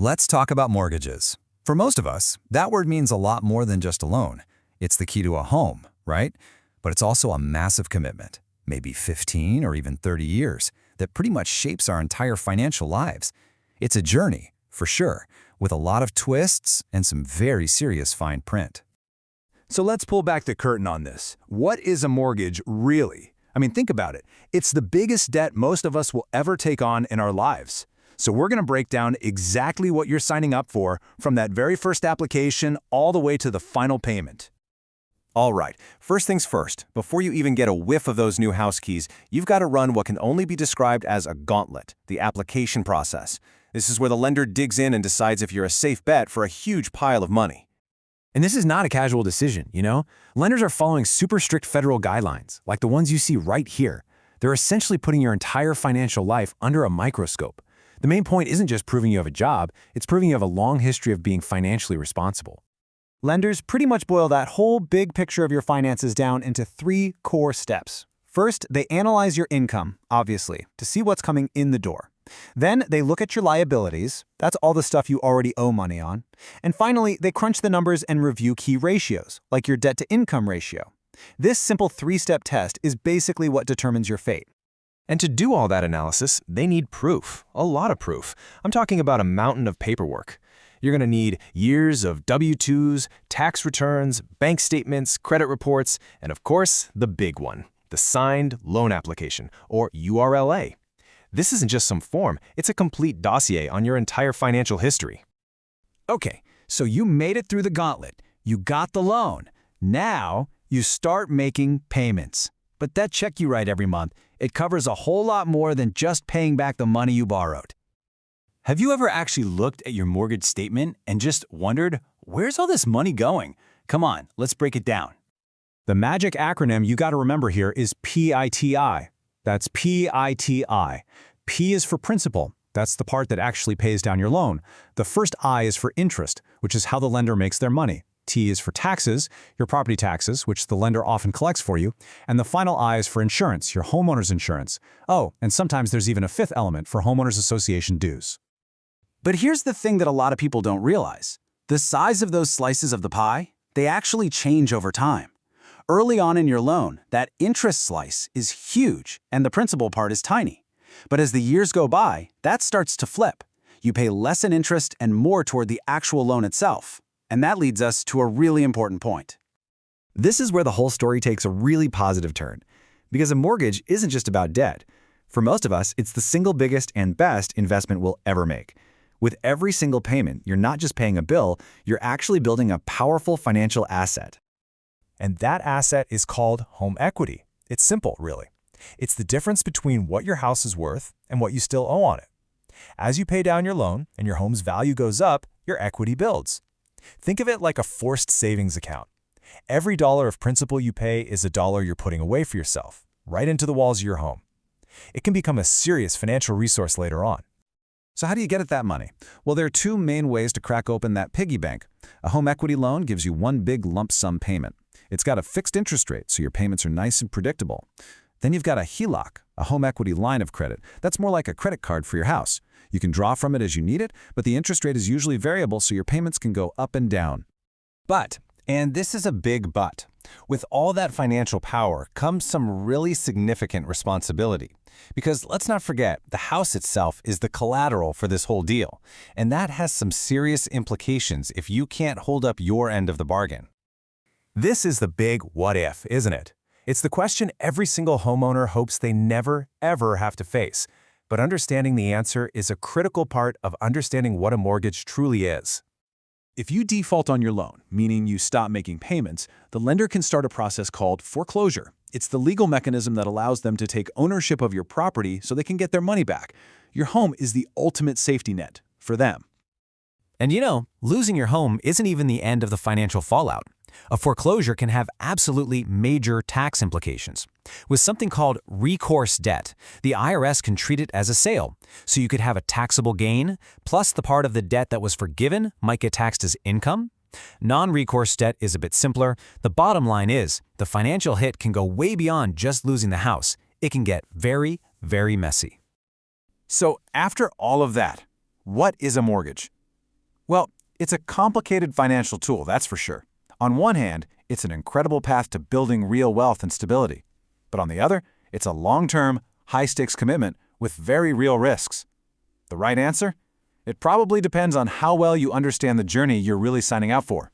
Let's talk about mortgages. For most of us, that word means a lot more than just a loan. It's the key to a home, right? But it's also a massive commitment, maybe 15 or even 30 years, that pretty much shapes our entire financial lives. It's a journey, for sure, with a lot of twists and some very serious fine print. So let's pull back the curtain on this. What is a mortgage really? I mean, think about it. It's the biggest debt most of us will ever take on in our lives. So we're going to break down exactly what you're signing up for from that very first application all the way to the final payment. All right, first things first, before you even get a whiff of those new house keys, you've got to run what can only be described as a gauntlet, the application process. This is where the lender digs in and decides if you're a safe bet for a huge pile of money. And this is not a casual decision, you know? Lenders are following super strict federal guidelines, like the ones you see right here. They're essentially putting your entire financial life under a microscope. The main point isn't just proving you have a job, it's proving you have a long history of being financially responsible. Lenders pretty much boil that whole big picture of your finances down into 3 core steps. First, they analyze your income, obviously, to see what's coming in the door. Then they look at your liabilities, that's all the stuff you already owe money on. And finally, they crunch the numbers and review key ratios, like your debt-to-income ratio. This simple 3-step test is basically what determines your fate. And to do all that analysis, they need proof, a lot of proof. I'm talking about a mountain of paperwork. You're going to need years of W-2s, tax returns, bank statements, credit reports, and of course, the big one, the signed loan application, or URLA. This isn't just some form, it's a complete dossier on your entire financial history. Okay, so you made it through the gauntlet. You got the loan. Now, you start making payments. But that check you write every month, it covers a whole lot more than just paying back the money you borrowed. Have you ever actually looked at your mortgage statement and just wondered, where's all this money going? Come on, let's break it down. The magic acronym you got to remember here is PITI. That's PITI. P is for principal. That's the part that actually pays down your loan. The first I is for interest, which is how the lender makes their money. T is for taxes, your property taxes, which the lender often collects for you. And the final I is for insurance, your homeowner's insurance. Oh, and sometimes there's even a 5th element for homeowners association dues. But here's the thing that a lot of people don't realize. The size of those slices of the pie, they actually change over time. Early on in your loan, that interest slice is huge and the principal part is tiny. But as the years go by, that starts to flip. You pay less in interest and more toward the actual loan itself. And that leads us to a really important point. This is where the whole story takes a really positive turn, because a mortgage isn't just about debt. For most of us, it's the single biggest and best investment we'll ever make. With every single payment, you're not just paying a bill, you're actually building a powerful financial asset. And that asset is called home equity. It's simple, really. It's the difference between what your house is worth and what you still owe on it. As you pay down your loan and your home's value goes up, your equity builds. Think of it like a forced savings account. Every dollar of principal you pay is a dollar you're putting away for yourself, right into the walls of your home. It can become a serious financial resource later on. So how do you get at that money? Well, there are 2 main ways to crack open that piggy bank. A home equity loan gives you one big lump sum payment. It's got a fixed interest rate, so your payments are nice and predictable. Then you've got a HELOC, a home equity line of credit. That's more like a credit card for your house. You can draw from it as you need it, but the interest rate is usually variable, so your payments can go up and down. But, and this is a big but, with all that financial power comes some really significant responsibility. Because let's not forget, the house itself is the collateral for this whole deal, and that has some serious implications if you can't hold up your end of the bargain. This is the big what if, isn't it? It's the question every single homeowner hopes they never, ever have to face. But understanding the answer is a critical part of understanding what a mortgage truly is. If you default on your loan, meaning you stop making payments, the lender can start a process called foreclosure. It's the legal mechanism that allows them to take ownership of your property so they can get their money back. Your home is the ultimate safety net for them. And you know, losing your home isn't even the end of the financial fallout. A foreclosure can have absolutely major tax implications. With something called recourse debt, the IRS can treat it as a sale, so you could have a taxable gain, plus the part of the debt that was forgiven might get taxed as income. Non-recourse debt is a bit simpler. The bottom line is, the financial hit can go way beyond just losing the house. It can get very, very messy. So after all of that, what is a mortgage? Well, it's a complicated financial tool, that's for sure. On one hand, it's an incredible path to building real wealth and stability. But on the other, it's a long-term, high-stakes commitment with very real risks. The right answer? It probably depends on how well you understand the journey you're really signing out for.